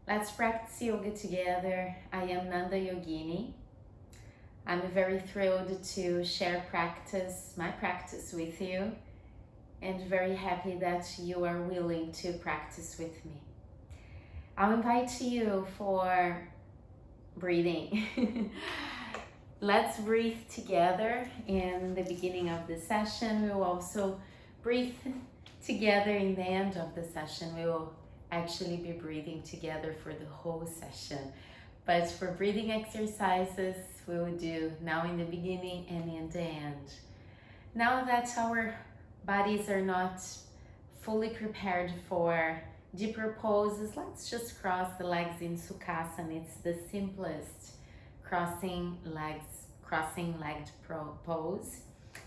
Let's practice yoga together. I am Nanda Yogini. I'm very thrilled to share my practice with you, and very happy that you are willing to practice with me. I'll invite you for breathing. Let's breathe together in the beginning of the session. We will also breathe together in the end of the session. We will actually be breathing together for the whole session. But for breathing exercises, we will do now in the beginning and in the end. Now that our bodies are not fully prepared for deeper poses, let's just cross the legs in Sukhasana. It's the simplest crossing legged pose,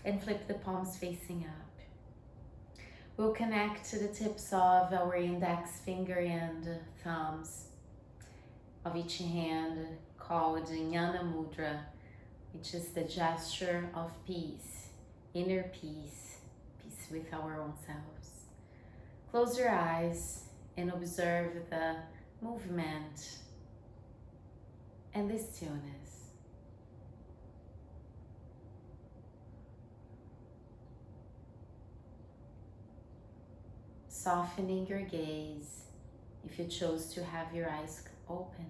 and flip the palms facing up. We'll connect to the tips of our index finger and thumbs of each hand, called Jnana Mudra, which is the gesture of peace, inner peace, peace with our own selves. Close your eyes and observe the movement and the stillness. Softening your gaze if you chose to have your eyes open,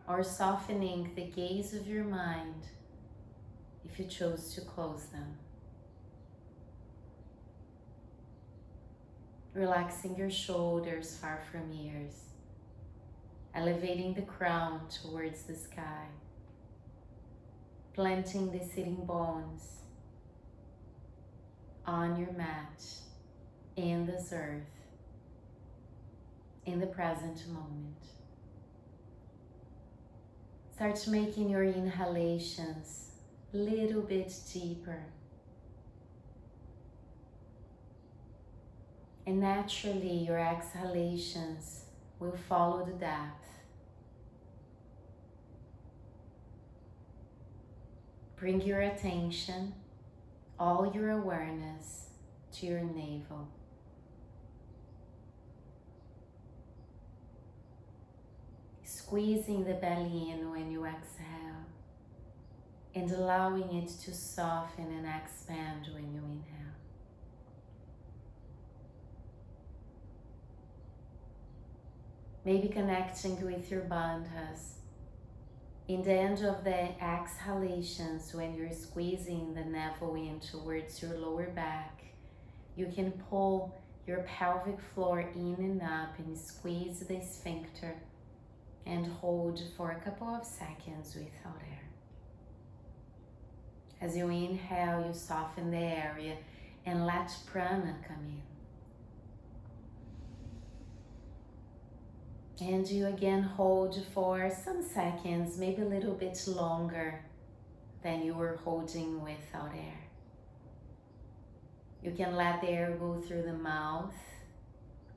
or softening the gaze of your mind if you chose to close them. Relaxing your shoulders far from ears, elevating the crown towards the sky, planting the sitting bones on your mat in this earth, in the present moment. Start making your inhalations a little bit deeper. And naturally, your exhalations will follow the depth. Bring your attention, all your awareness, to your navel. Squeezing the belly in when you exhale, and allowing it to soften and expand when you inhale. Maybe connecting with your bandhas. In the end of the exhalations, when you're squeezing the navel in towards your lower back, you can pull your pelvic floor in and up and squeeze the sphincter and hold for a couple of seconds without air. As you inhale, you soften the area and let prana come in. And you again hold for some seconds, maybe a little bit longer than you were holding without air. You can let the air go through the mouth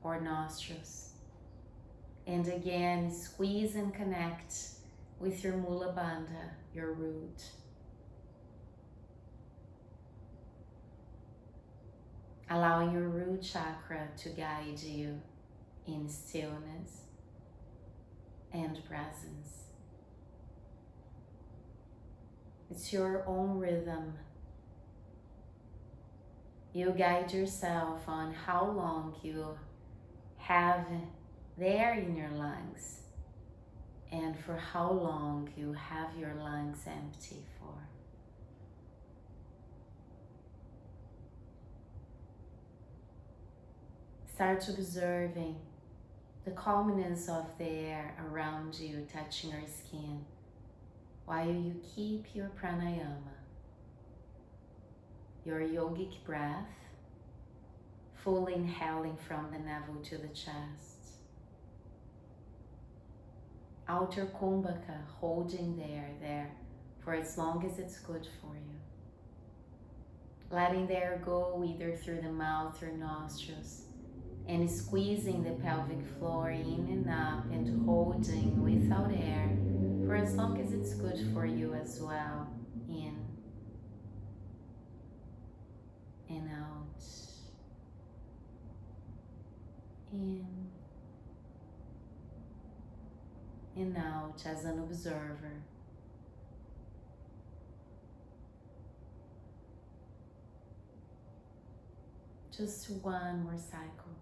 or nostrils. And again, squeeze and connect with your Mula Bandha, your root. Allowing your root chakra to guide you in stillness and presence. It's your own rhythm. You guide yourself on how long you have the air in your lungs and for how long you have your lungs empty for. Start observing the calmness of the air around you touching your skin while you keep your pranayama, your yogic breath, fully inhaling from the navel to the chest. Outer kumbhaka, holding the air there for as long as it's good for you. Letting the air go either through the mouth or nostrils, and squeezing the pelvic floor in and up and holding without air for as long as it's good for you as well. In and out. In and out as an observer. Just one more cycle.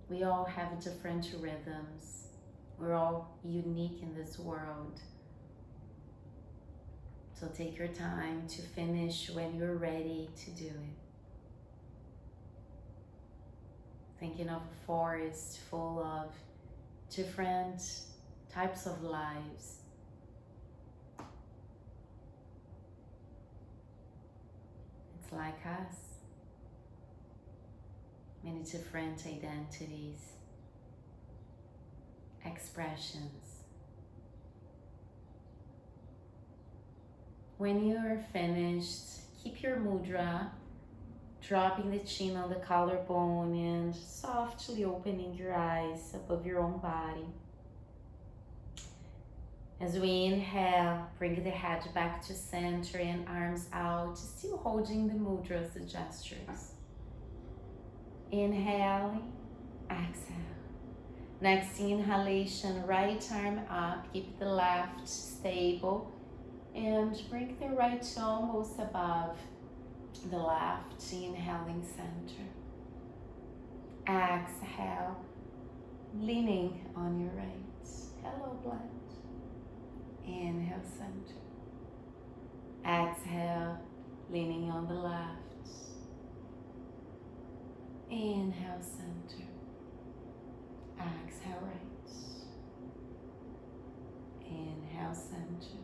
We all have different rhythms. We're all unique in this world. So take your time to finish when you're ready to do it. Thinking of a forest full of different types of lives. It's like us. Many different identities, expressions. When you are finished, keep your mudra, dropping the chin on the collarbone and softly opening your eyes above your own body. As we inhale, bring the head back to center and arms out, still holding the mudras, the gestures. Inhaling, exhale. Next inhalation, right arm up, keep the left stable and bring the right almost above the left, inhaling center. Exhale, leaning on your right. Hello, blend. Inhale, center. Exhale, leaning on the left. Inhale, center. Exhale, right. Inhale, center.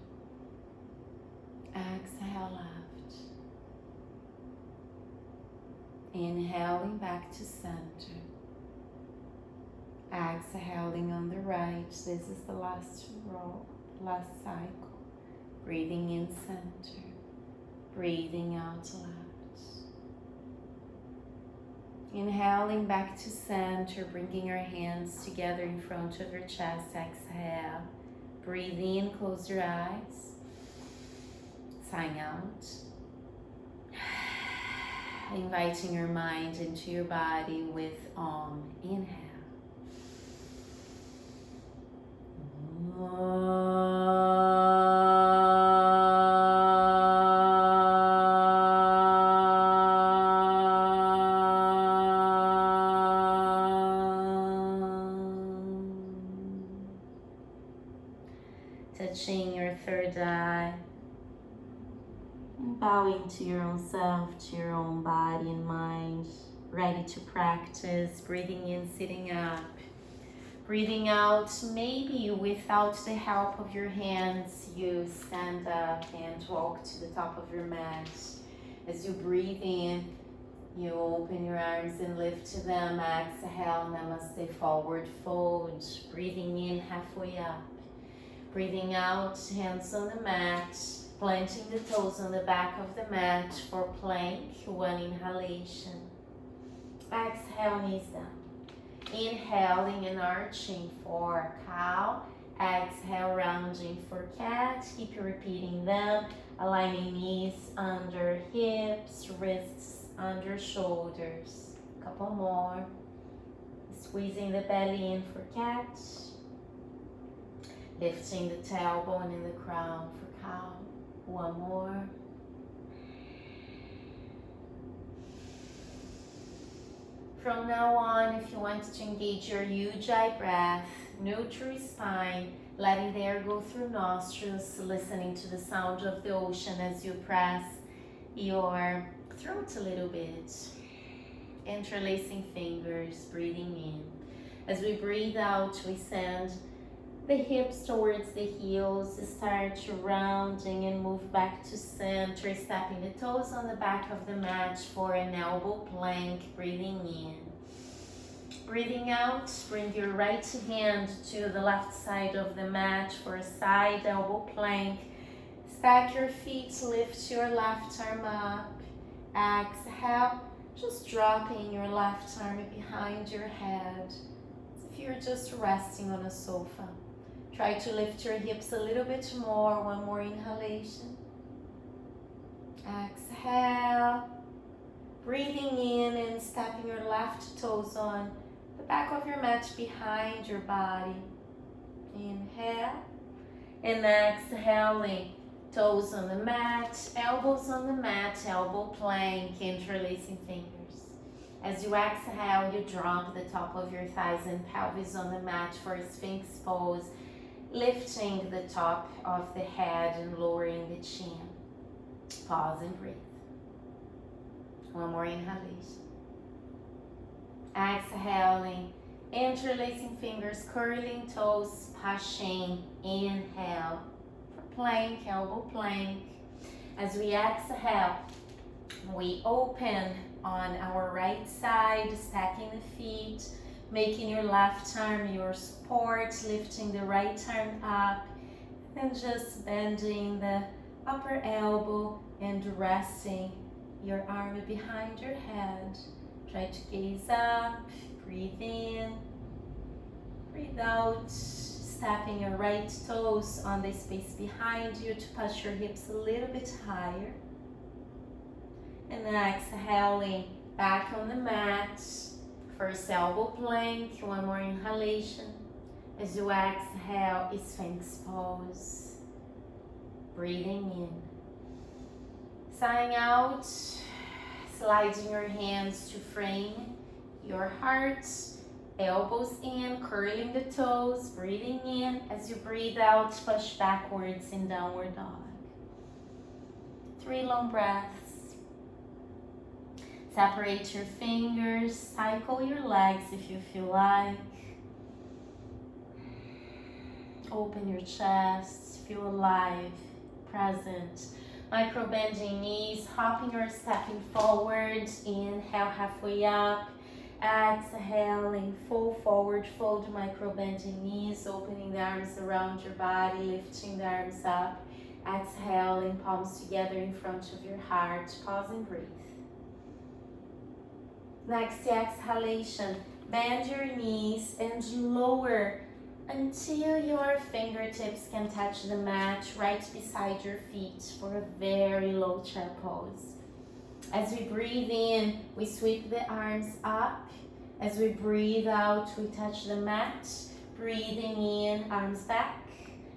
Exhale, left. Inhaling back to center. Exhaling on the right. This is the last row, last cycle. Breathing in center. Breathing out left. Inhaling back to center, bringing your hands together in front of your chest. Exhale. Breathe in, close your eyes. Sign out. Inviting your mind into your body with Om. Inhale. Touching your third eye, and bowing to your own self, to your own body and mind, ready to practice, breathing in, sitting up, breathing out, maybe without the help of your hands, you stand up and walk to the top of your mat. As you breathe in, you open your arms and lift them. Exhale, Namaste, forward fold, breathing in, halfway up. Breathing out, hands on the mat, planting the toes on the back of the mat for plank, one inhalation. Exhale, knees down. Inhaling and arching for cow. Exhale, rounding for cat. Keep repeating them, aligning knees under hips, wrists under shoulders. A couple more. Squeezing the belly in for cat. Lifting the tailbone and the crown for cow. One more. From now on, if you want to engage your Ujjayi breath, neutral spine, letting the air go through nostrils, listening to the sound of the ocean as you press your throat a little bit. Interlacing fingers, breathing in. As we breathe out, we send the hips towards the heels, start rounding and move back to center, stepping the toes on the back of the mat for an elbow plank, breathing in. Breathing out, bring your right hand to the left side of the mat for a side elbow plank. Stack your feet, lift your left arm up. Exhale, just dropping your left arm behind your head, as if you're just resting on a sofa. Try to lift your hips a little bit more. One more inhalation. Exhale. Breathing in and stepping your left toes on the back of your mat behind your body. Inhale. And exhaling. Toes on the mat, elbows on the mat, elbow plank, interlacing fingers. As you exhale, you drop the top of your thighs and pelvis on the mat for Sphinx pose, lifting the top of the head and lowering the chin. Pause and breathe. One more inhalation. Exhaling, interlacing fingers, curling toes, pushing. Inhale for plank, elbow plank. As we exhale, we open on our right side, stacking the feet, making your left arm your support, lifting the right arm up, and just bending the upper elbow and resting your arm behind your head. Try to gaze up, breathe in, breathe out, stepping your right toes on the space behind you to push your hips a little bit higher. And then exhaling back on the mat. First elbow plank, one more inhalation. As you exhale, Sphinx pose. Breathing in. Sighing out, sliding your hands to frame your heart. Elbows in, curling the toes, breathing in. As you breathe out, push backwards in downward dog. 3 long breaths. Separate your fingers, cycle your legs if you feel like. Open your chest, feel alive, present. Micro bending knees, hopping or stepping forward. Inhale, halfway up. Exhaling, fold forward, fold micro bending knees, opening the arms around your body, lifting the arms up. Exhaling, palms together in front of your heart. Pause and breathe. Next exhalation, bend your knees and lower until your fingertips can touch the mat right beside your feet for a very low chair pose. As we breathe in, we sweep the arms up. As we breathe out, we touch the mat. Breathing in, arms back.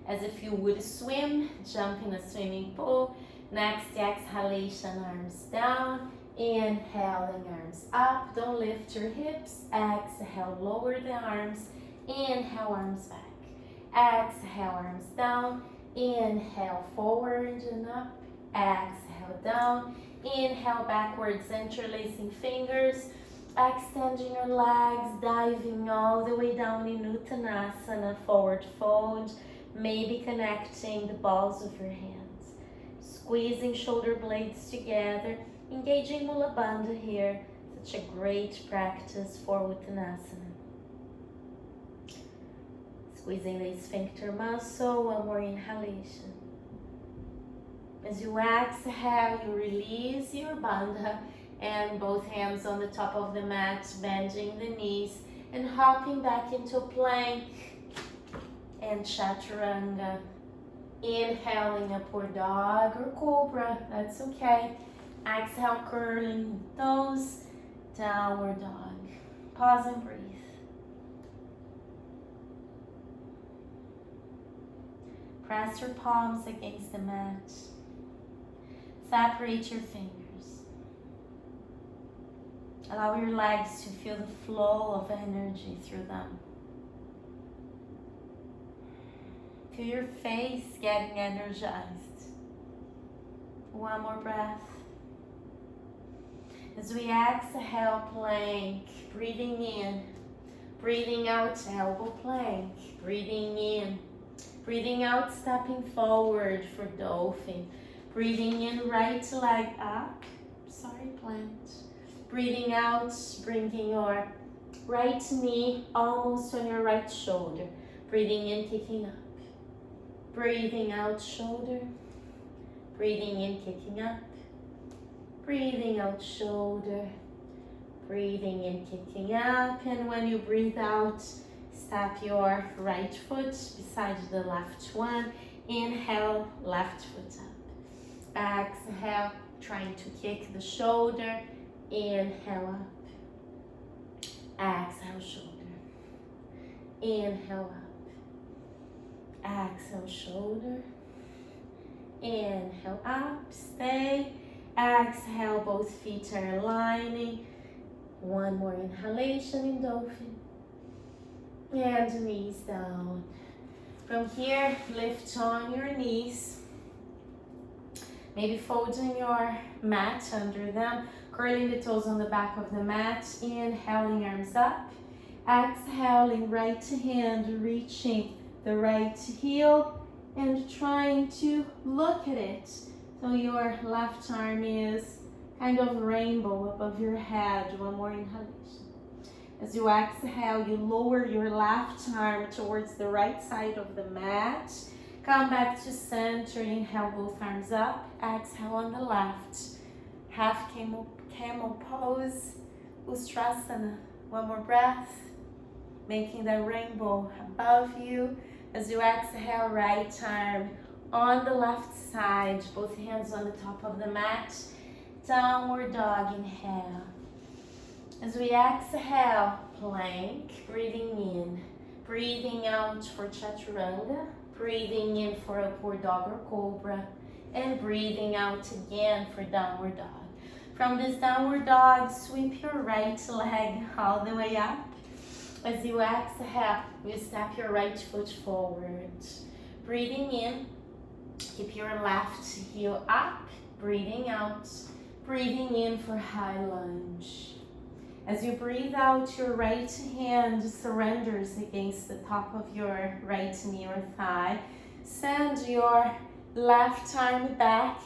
As if you would swim, jump in a swimming pool. Next exhalation, arms down. Inhaling, arms up. Don't lift your hips. Exhale, lower the arms. Inhale, arms back. Exhale, arms down. Inhale, forward and up. Exhale, down. Inhale, backwards, interlacing fingers. Extending your legs, diving all the way down in Uttanasana, forward fold. Maybe connecting the balls of your hands. Squeezing shoulder blades together. Engaging Mula Bandha here, such a great practice for Uttanasana. Squeezing the sphincter muscle, one more inhalation. As you exhale, you release your Bandha and both hands on the top of the mat, bending the knees and hopping back into plank and Chaturanga. Inhaling upward dog or cobra, that's okay. Exhale, curling toes, downward dog. Pause and breathe. Press your palms against the mat. Separate your fingers. Allow your legs to feel the flow of energy through them. Feel your face getting energized. One more breath. As we exhale, plank, breathing in, breathing out, elbow plank, breathing in, breathing out, stepping forward for dolphin, breathing in, right leg up, plant, breathing out, bringing your right knee almost on your right shoulder, breathing in, kicking up, breathing out, shoulder, breathing in, kicking up, breathing out, shoulder, breathing in, kicking up, and when you breathe out, Step your right foot beside the left one. Inhale, left foot up. Exhale, trying to kick the shoulder. Inhale up. Exhale, shoulder. Inhale up. Exhale, shoulder. Inhale up, stay. Exhale, both feet are aligning. One more inhalation in dolphin. And knees down. From here, lift on your knees. Maybe folding your mat under them. Curling the toes on the back of the mat. Inhaling, arms up. Exhaling, right hand reaching the right heel and trying to look at it. So your left arm is kind of rainbow above your head. One more inhalation. As you exhale, you lower your left arm towards the right side of the mat. Come back to center. Inhale, both arms up. Exhale on the left. Half camel pose. Ustrasana. One more breath. Making the rainbow above you. As you exhale, right arm on the left side. Both hands on the top of the mat. Downward dog, inhale. As we exhale, plank, breathing in. Breathing out for chaturanga. Breathing in for upward dog or cobra. And breathing out again for downward dog. From this downward dog, sweep your right leg all the way up. As you exhale, you step your right foot forward. Breathing in, keep your left heel up. Breathing out, breathing in for high lunge. As you breathe out, your right hand surrenders against the top of your right knee or thigh. Send your left arm back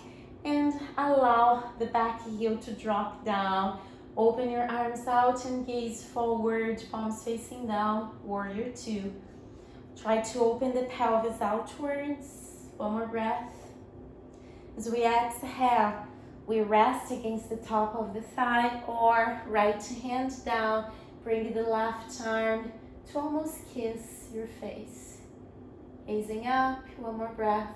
and allow the back heel to drop down. Open your arms out and gaze forward, palms facing down, warrior two. Try to open the pelvis outwards. One more breath. As we exhale, we rest against the top of the thigh or right hand down. Bring the left arm to almost kiss your face. Gazing up, one more breath.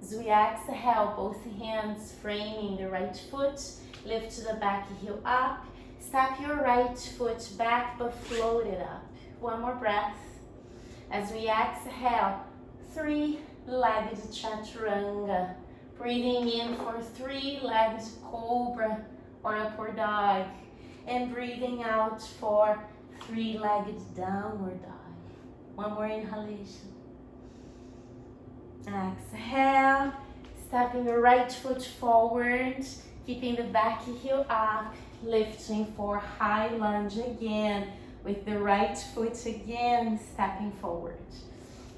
As we exhale, both hands framing the right foot. Lift the back heel up. Step your right foot back but float it up. One more breath. As we exhale, three-legged chaturanga. Breathing in for three-legged cobra or upward dog. And breathing out for three-legged downward dog. One more inhalation. Exhale. Stepping your right foot forward. Keeping the back heel up. Lifting for high lunge again. With the right foot again stepping forward.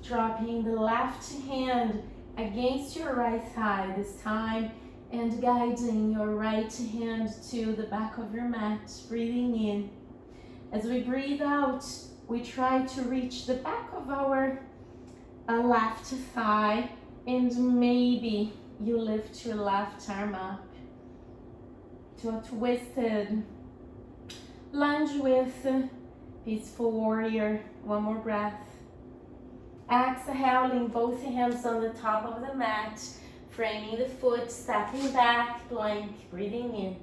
Dropping the left hand against your right thigh this time and guiding your right hand to the back of your mat, breathing in. As we breathe out, we try to reach the back of our left thigh and maybe you lift your left arm up to a twisted lunge with peaceful warrior. One more breath. Exhaling, both hands on the top of the mat, framing the foot, stepping back, plank, breathing in.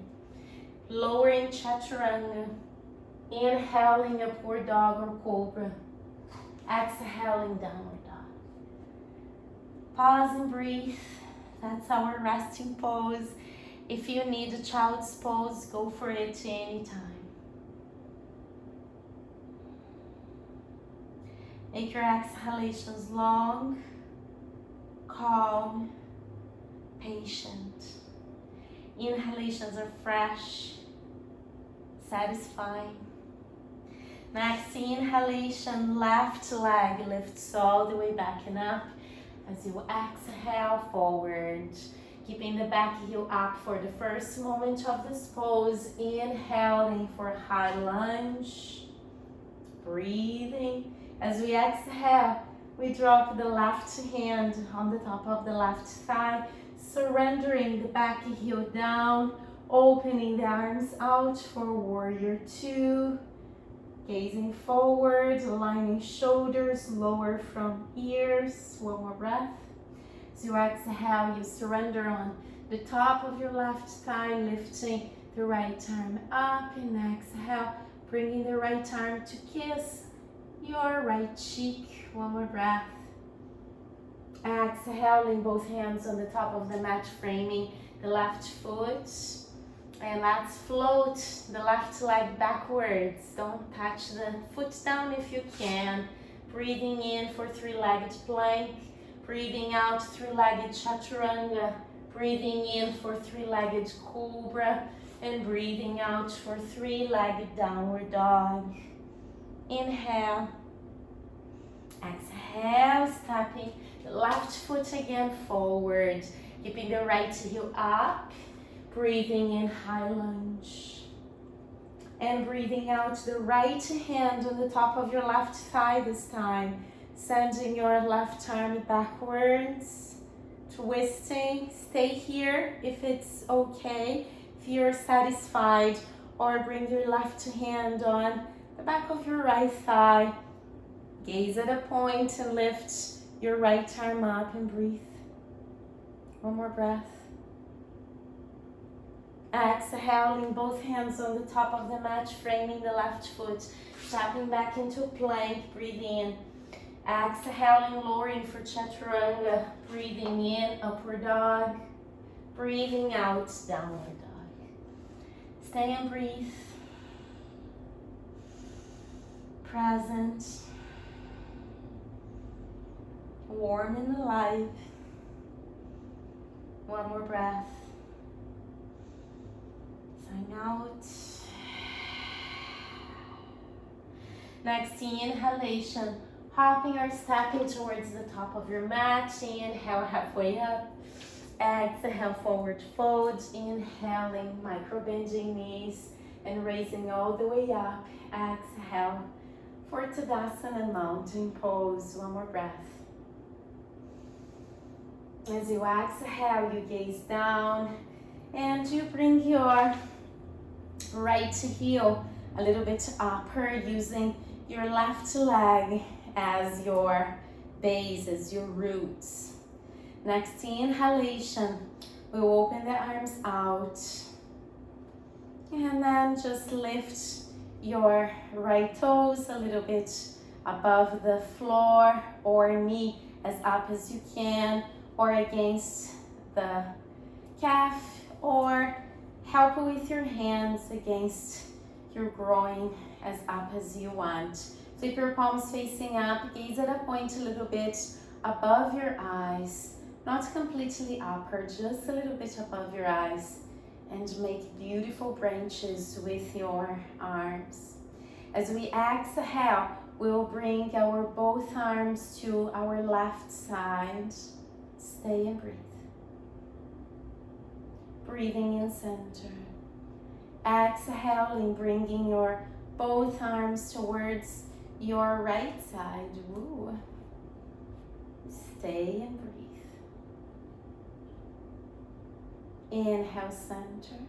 Lowering chaturanga, inhaling upward dog or cobra, exhaling downward dog. Pause and breathe. That's our resting pose. If you need a child's pose, go for it anytime. Make your exhalations long, calm, patient. Inhalations are fresh, satisfying. Next inhalation, left leg lifts all the way back and up. As you exhale forward, keeping the back heel up for the first moment of this pose. Inhaling for high lunge, breathing. As we exhale, we drop the left hand on the top of the left thigh, surrendering the back heel down, opening the arms out for warrior two. Gazing forward, aligning shoulders, lower from ears. One more breath. As you exhale, you surrender on the top of your left thigh, lifting the right arm up. And exhale, bringing the right arm to kiss your right cheek. One more breath. Exhaling, both hands on the top of the mat, framing the left foot. And let's float the left leg backwards. Don't touch the foot down if you can. Breathing in for three-legged plank. Breathing out, three-legged chaturanga. Breathing in for three-legged cobra. And breathing out for three-legged downward dog. Inhale. Exhale, stepping the left foot again forward. Keeping the right heel up. Breathing in, high lunge. And breathing out, the right hand on the top of your left thigh this time. Sending your left arm backwards. Twisting. Stay here if it's okay. If you're satisfied. Or bring your left hand on the back of your right thigh. Gaze at a point and lift your right arm up and breathe. One more breath. Exhaling, both hands on the top of the mat, framing the left foot, stepping back into plank, breathe in. Exhaling, lowering for chaturanga, breathing in, upward dog, breathing out, downward dog. Stay and breathe. Present. Warm and alive. One more breath. Sign out. Next inhalation, hopping or stepping towards the top of your mat. Inhale, halfway up. Exhale, forward fold. Inhaling, micro bending knees and raising all the way up. Exhale for Tadasana and mountain pose. One more breath. As you exhale, you gaze down and you bring your right heel a little bit upper, using your left leg as your base, as your roots. Next inhalation, we'll open the arms out and then just lift your right toes a little bit above the floor or knee as up as you can, or against the calf, or help with your hands against your groin as up as you want. Flip your palms facing up, gaze at a point a little bit above your eyes, not completely upper, just a little bit above your eyes, and make beautiful branches with your arms. As we exhale, we'll bring our both arms to our left side. Stay and breathe. Breathing in center. Exhaling, bringing your both arms towards your right side. Woo. Stay and breathe. Inhale, center.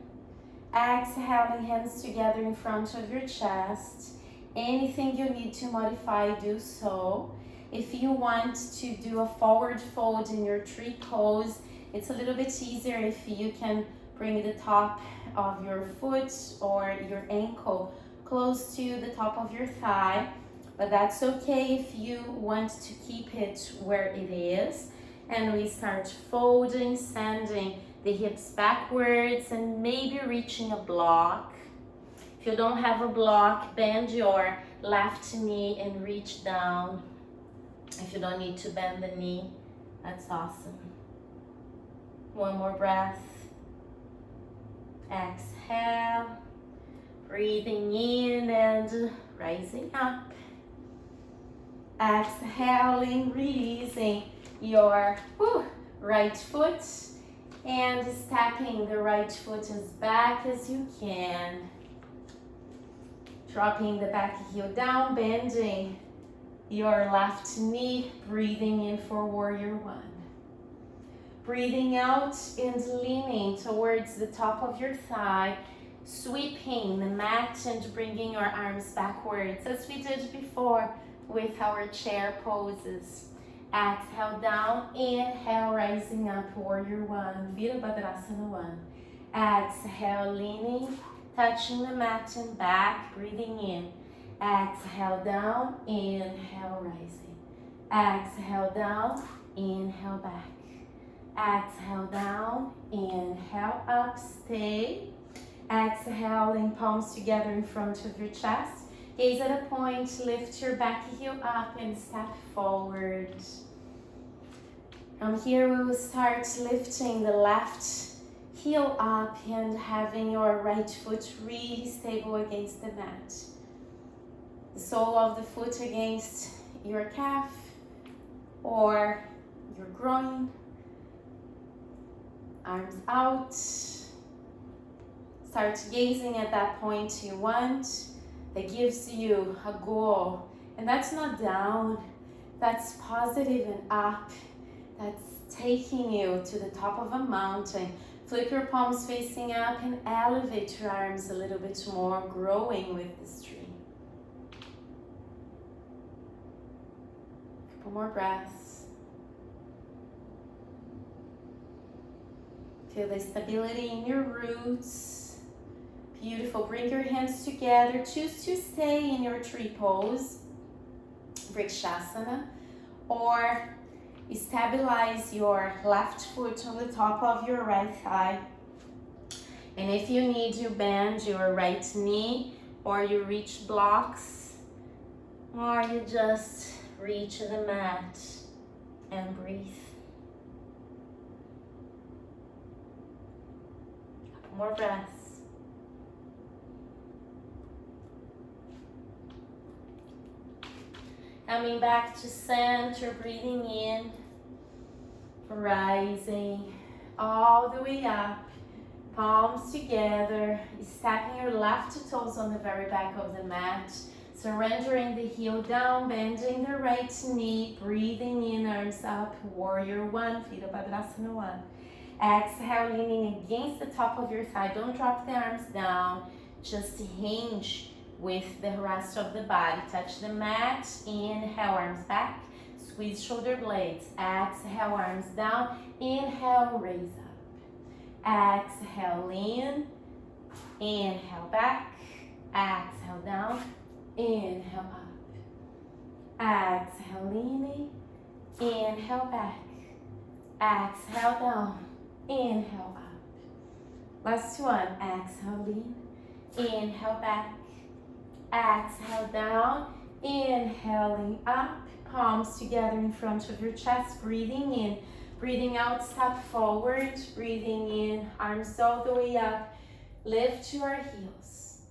Exhaling, hands together in front of your chest. Anything you need to modify, do so. If you want to do a forward fold in your tree pose, it's a little bit easier if you can bring the top of your foot or your ankle close to the top of your thigh, but that's okay if you want to keep it where it is. And we start folding, sending the hips backwards and maybe reaching a block. If you don't have a block, bend your left knee and reach down. If you don't need to bend the knee, that's awesome. One more breath. Exhale. Breathing in and rising up. Exhaling, releasing your right foot and stepping the right foot as back as you can. Dropping the back heel down, bending your left knee, breathing in for warrior one. Breathing out and leaning towards the top of your thigh, sweeping the mat and bringing your arms backwards as we did before with our chair poses. Exhale down, inhale, rising up, warrior one, Virabhadrasana one. Exhale, leaning, touching the mat and back, breathing in. Exhale down, inhale, rising. Exhale down, inhale back. Exhale down, inhale up, stay. Exhaling, palms together in front of your chest. Gaze at a point, lift your back heel up and step forward. From here we will start lifting the left heel up and having your right foot really stable against the mat. The sole of the foot against your calf or your groin. Arms out. Start gazing at that point you want that gives you a goal. And that's not down, that's positive and up. That's taking you to the top of a mountain. Flip your palms facing up and elevate your arms a little bit more, growing with this tree. Couple more breaths. Feel the stability in your roots. Beautiful. Bring your hands together. Choose to stay in your tree pose, Vrikshasana, or stabilize your left foot on the top of your right thigh. And if you need, you bend your right knee, or you reach blocks, or you just reach the mat and breathe. Couple more breaths. Coming back to center, breathing in, rising all the way up, palms together, stepping your left toes on the very back of the mat, surrendering the heel down, bending the right knee, breathing in, arms up, warrior one, Virabhadrasana one. Exhale, leaning against the top of your thigh. Don't drop the arms down, just hinge with the rest of the body. Touch the mat, inhale, arms back, squeeze shoulder blades. Exhale, arms down, inhale, raise up. Exhale, lean, inhale back, exhale down, inhale up. Exhale, leaning, inhale back, exhale down, inhale up. Last one, exhale, lean, inhale back, exhale down, inhaling up, palms together in front of your chest, breathing in, breathing out, step forward, breathing in, arms all the way up, lift your heels.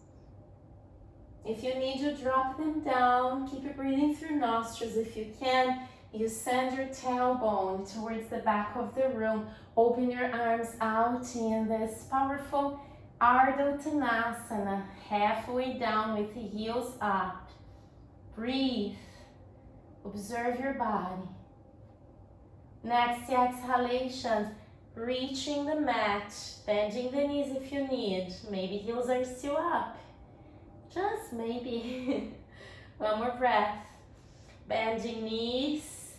If you need to drop them down, keep it breathing through nostrils if you can. You send your tailbone towards the back of the room, open your arms out in this powerful Ardha Uttanasana, halfway down with the heels up. Breathe. Observe your body. Next exhalation, reaching the mat, bending the knees if you need. Maybe heels are still up. Just maybe. One more breath. Bending knees,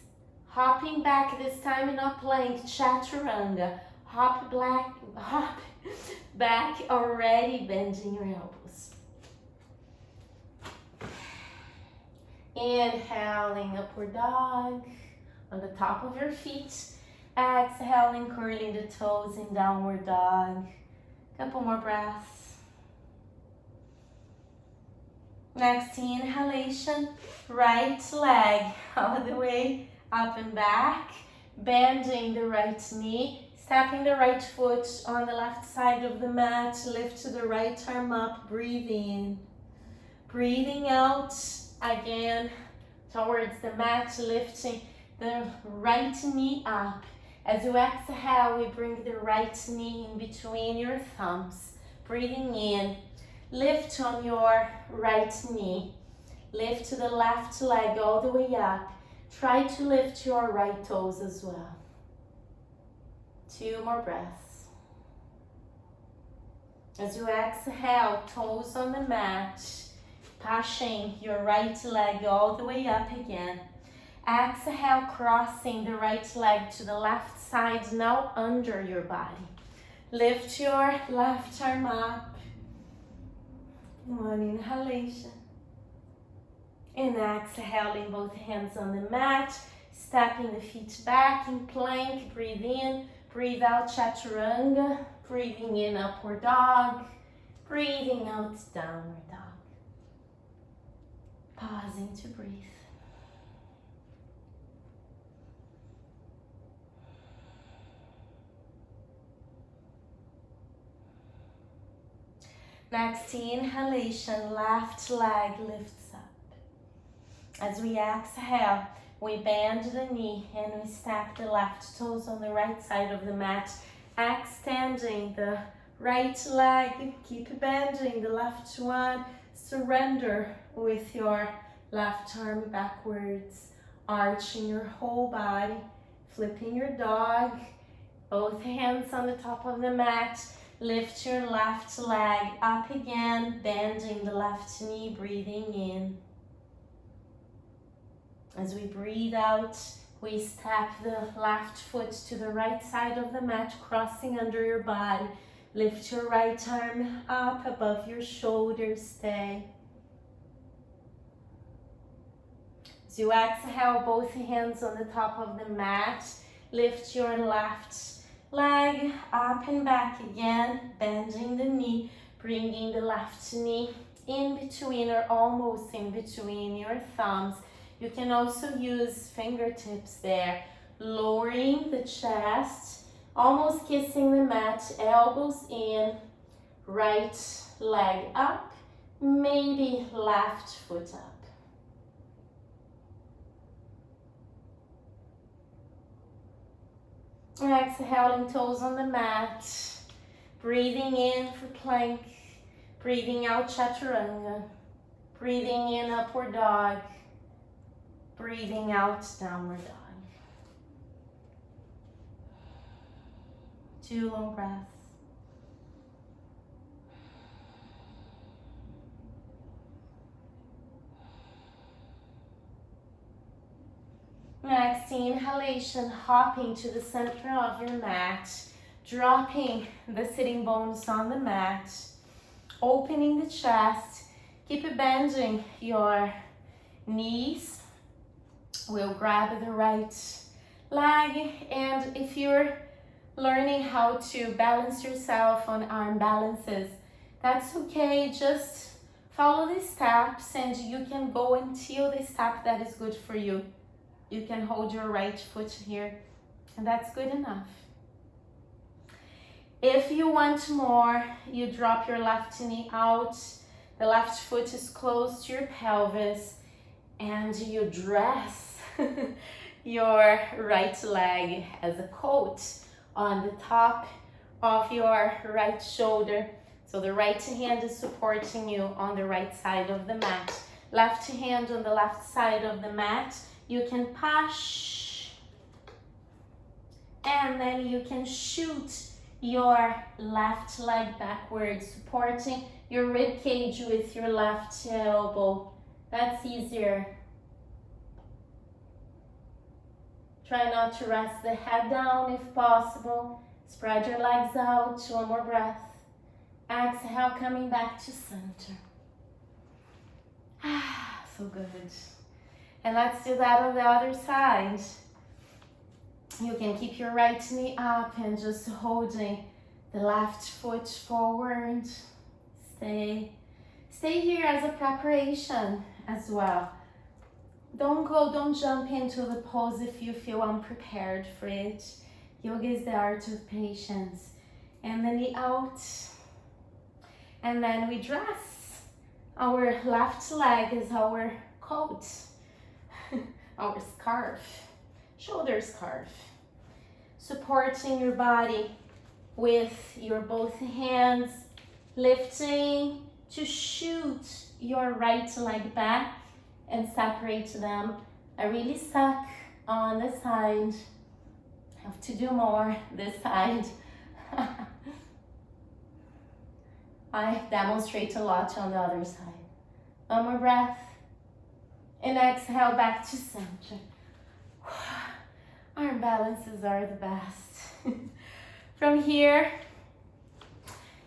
hopping back, this time in a plank, chaturanga. Hop back, already bending your elbows. Inhaling, upward dog on the top of your feet. Exhaling, curling the toes in downward dog. Couple more breaths. Next inhalation, right leg all the way up and back, bending the right knee, stepping the right foot on the left side of the mat, lift the right arm up, breathe in. Breathing out again towards the mat, lifting the right knee up. As you exhale, we bring the right knee in between your thumbs. Breathing in, lift on your right knee. Lift the left leg all the way up. Try to lift your right toes as well. 2 more breaths. As you exhale, toes on the mat, pushing your right leg all the way up again. Exhale, crossing the right leg to the left side, now under your body. Lift your left arm up. One inhalation. And exhaling, both hands on the mat, stepping the feet back in plank. Breathe in, breathe out, chaturanga. Breathing in, upward dog. Breathing out, downward dog. Pausing to breathe. Next inhalation, left leg lifts up. As we exhale, we bend the knee and we step the left toes on the right side of the mat, extending the right leg. Keep bending the left one. Surrender with your left arm backwards, arching your whole body, flipping your dog, both hands on the top of the mat. Lift your left leg up again, bending the left knee, breathing in. As we breathe out, we step the left foot to the right side of the mat, crossing under your body. Lift your right arm up above your shoulders, stay. As you exhale, both hands on the top of the mat, lift your left leg up and back again, bending the knee, bringing the left knee in between or almost in between your thumbs. You can also use fingertips there, lowering the chest, almost kissing the mat, elbows in, right leg up, maybe left foot up. Exhaling, toes on the mat, breathing in for plank, breathing out, chaturanga, breathing in, upward dog, breathing out, downward dog. 2 long breaths. Next inhalation, hopping to the center of your mat, dropping the sitting bones on the mat, opening the chest. Keep bending your knees. We'll grab the right leg, and if you're learning how to balance yourself on arm balances, that's okay. Just follow the steps and you can go until the step that is good for you. You can hold your right foot here, and that's good enough. If you want more, you drop your left knee out. The left foot is close to your pelvis, and you dress your right leg as a coat on the top of your right shoulder. So the right hand is supporting you on the right side of the mat. Left hand on the left side of the mat. You can push, and then you can shoot your left leg backwards, supporting your rib cage with your left elbow. That's easier. Try not to rest the head down if possible. Spread your legs out. 1 more breath. Exhale, coming back to center. So good. And let's do that on the other side. You can keep your right knee up and just holding the left foot forward. Stay here as a preparation as well. Don't jump into the pose if you feel unprepared for it. Yoga is the art of patience. And the knee out. And then we dress. Our left leg is our coat. Our scarf, shoulder scarf, supporting your body with your both hands, lifting to shoot your right leg back and separate them. I really suck on this side. Have to do more this side. I demonstrate a lot on the other side. One more breath. And exhale back to center. Arm balances are the best. From here,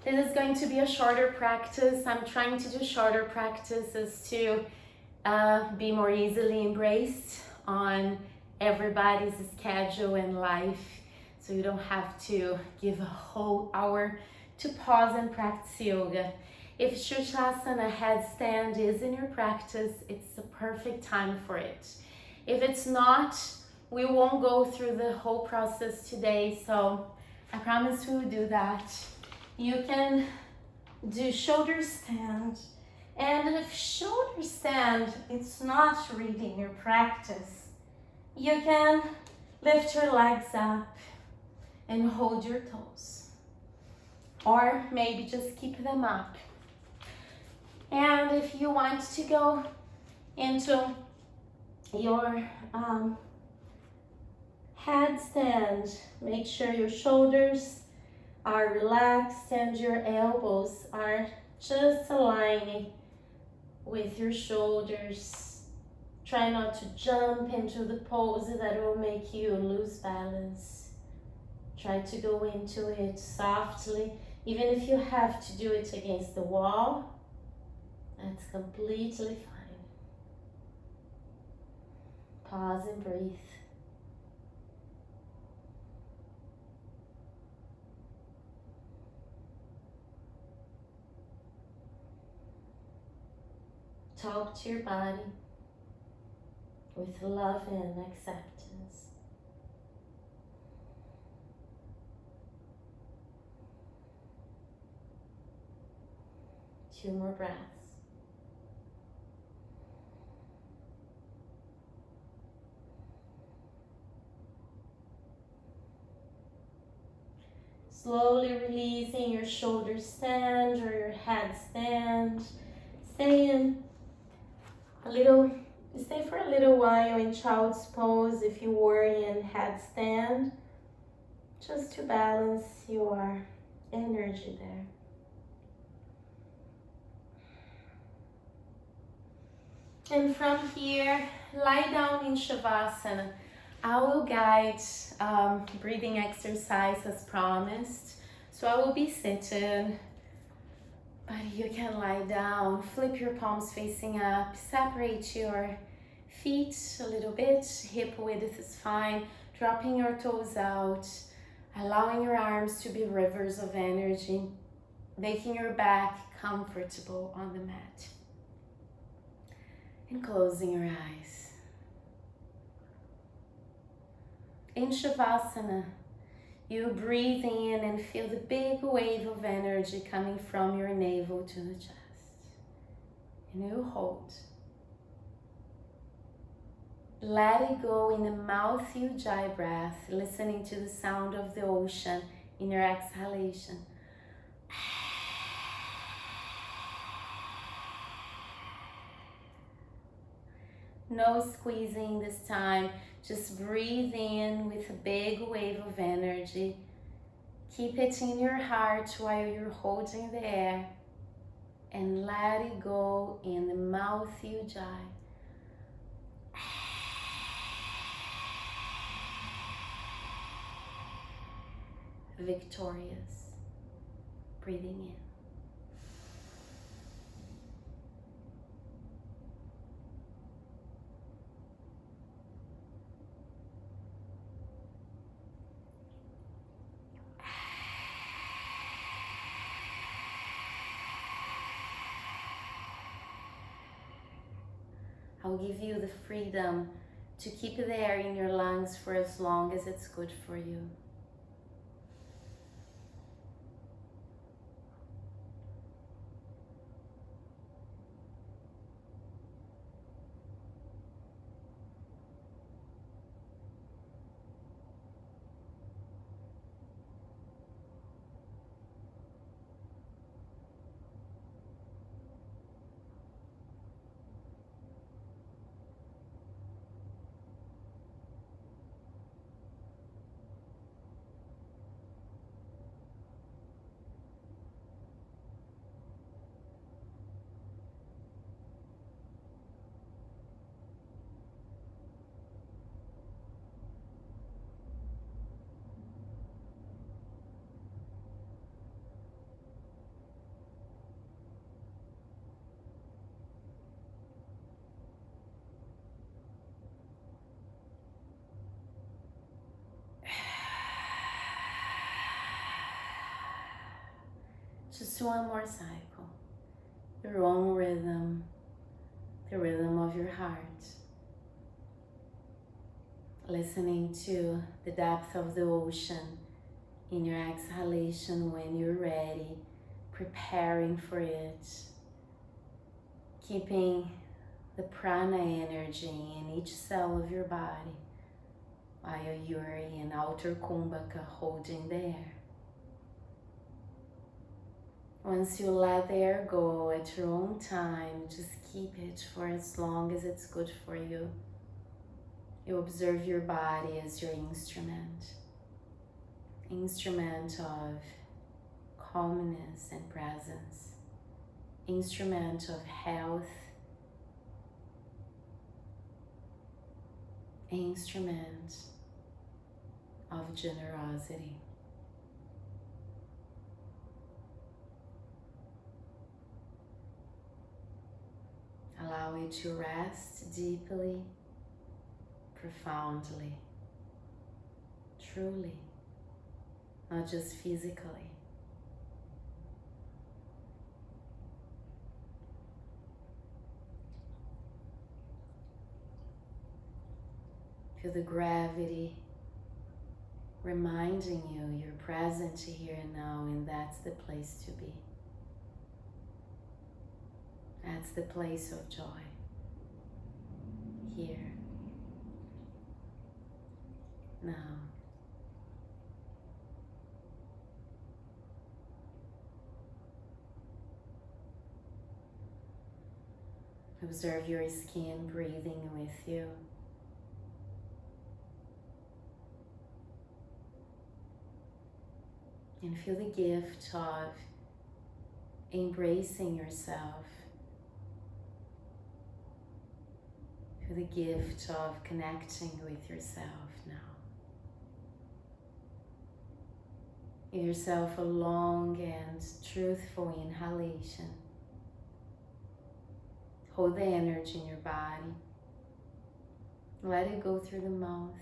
this is going to be a shorter practice. I'm trying to do shorter practices to be more easily embraced on everybody's schedule and life. So you don't have to give a whole hour to pause and practice yoga. If Shushasana headstand is in your practice, it's the perfect time for it. If it's not, we won't go through the whole process today, so I promise we will do that. You can do shoulder stand, and if shoulder stand, it's not really your practice. You can lift your legs up and hold your toes, or maybe just keep them up. And if you want to go into your headstand, make sure your shoulders are relaxed and your elbows are just aligning with your shoulders. Try not to jump into the pose that will make you lose balance. Try to go into it softly, even if you have to do it against the wall. That's completely fine. Pause and breathe. Talk to your body with love and acceptance. Two more breaths. Slowly releasing your shoulder stand or your head stand. Stay for a little while in child's pose if you were in headstand, just to balance your energy there. And from here, lie down in Shavasana. I will guide breathing exercise as promised. So I will be seated, but you can lie down, flip your palms facing up, separate your feet a little bit, hip width is fine, dropping your toes out, allowing your arms to be rivers of energy, making your back comfortable on the mat. And closing your eyes. In Shavasana, you breathe in and feel the big wave of energy coming from your navel to the chest. And you hold. Let it go in the mouth Ujjayi breath, listening to the sound of the ocean in your exhalation. No squeezing this time. Just breathe in with a big wave of energy. Keep it in your heart while you're holding the air. And let it go in the mouth Ujjayi. Victorious. Breathing in. I'll give you the freedom to keep the air in your lungs for as long as it's good for you. Just one more cycle. Your own rhythm, the rhythm of your heart. Listening to the depth of the ocean in your exhalation when you're ready, preparing for it. Keeping the prana energy in each cell of your body while you're in outer kumbhaka holding the air. Once you let the air go at your own time, just keep it for as long as it's good for you. You observe your body as your instrument of calmness and presence, instrument of health, instrument of generosity. Allow it to rest deeply, profoundly, truly, not just physically. Feel the gravity reminding you you're present here and now, and that's the place to be. That's the place of joy. Here. Now. Observe your skin breathing with you. And feel the gift of embracing yourself. Feel the gift of connecting with yourself now. Give yourself a long and truthful inhalation. Hold the energy in your body. Let it go through the mouth.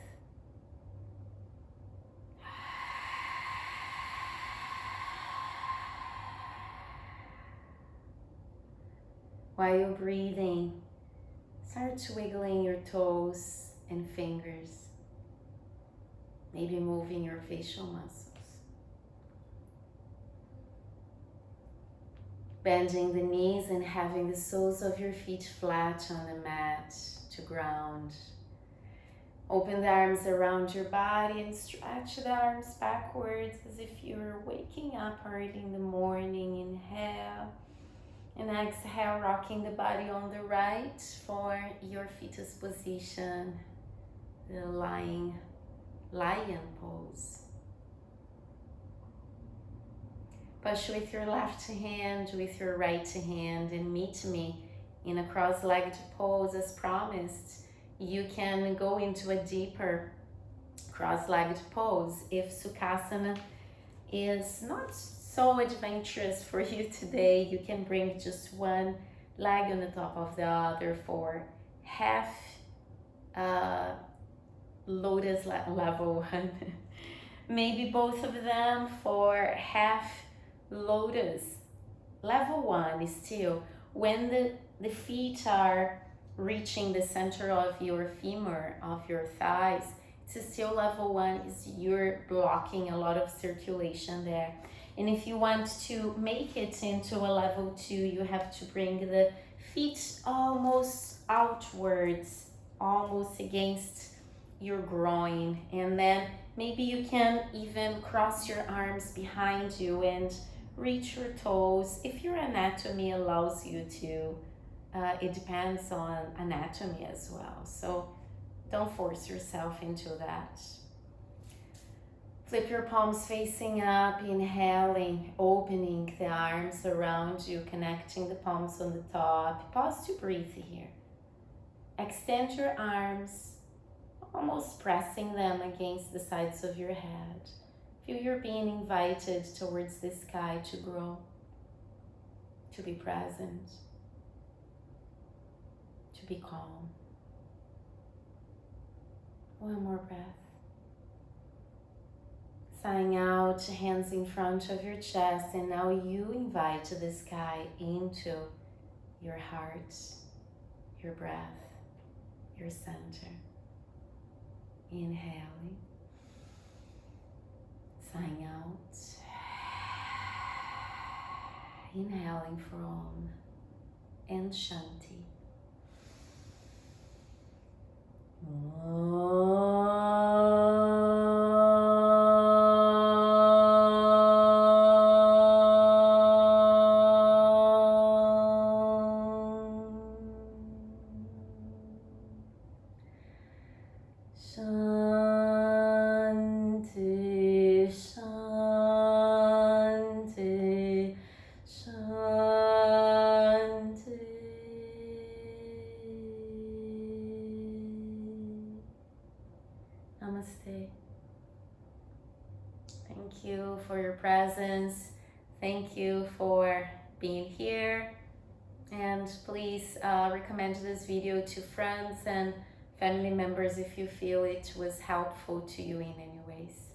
While you're breathing, start wiggling your toes and fingers, maybe moving your facial muscles. Bending the knees and having the soles of your feet flat on the mat to ground. Open the arms around your body and stretch the arms backwards as if you're waking up early in the morning. Inhale. And exhale, rocking the body on the right for your fetus position, the lion pose. Push with your left hand, with your right hand, and meet me in a cross-legged pose as promised. You can go into a deeper cross-legged pose if Sukhasana is not so adventurous for you today. You can bring just one leg on the top of the other for half lotus level one. Maybe both of them for half lotus level one. Is still when the feet are reaching the center of your femur, of your thighs. It's still level one. Is you're blocking a lot of circulation there. And if you want to make it into a level 2, you have to bring the feet almost outwards, almost against your groin. And then maybe you can even cross your arms behind you and reach your toes if your anatomy allows you to. It depends on anatomy as well. So don't force yourself into that. Flip your palms facing up, inhaling, opening the arms around you, connecting the palms on the top. Pause to breathe here. Extend your arms, almost pressing them against the sides of your head. Feel you're being invited towards the sky to grow, to be present, to be calm. One more breath. Sighing out, hands in front of your chest, and now you invite the sky into your heart, your breath, your center. Inhaling, sighing out, inhaling for Om and Shanti. Shanti, Shanti, Shanti. Namaste. Thank you for your presence. Thank you for being here. And please recommend this video to friends and family members if you feel it was helpful to you in any ways.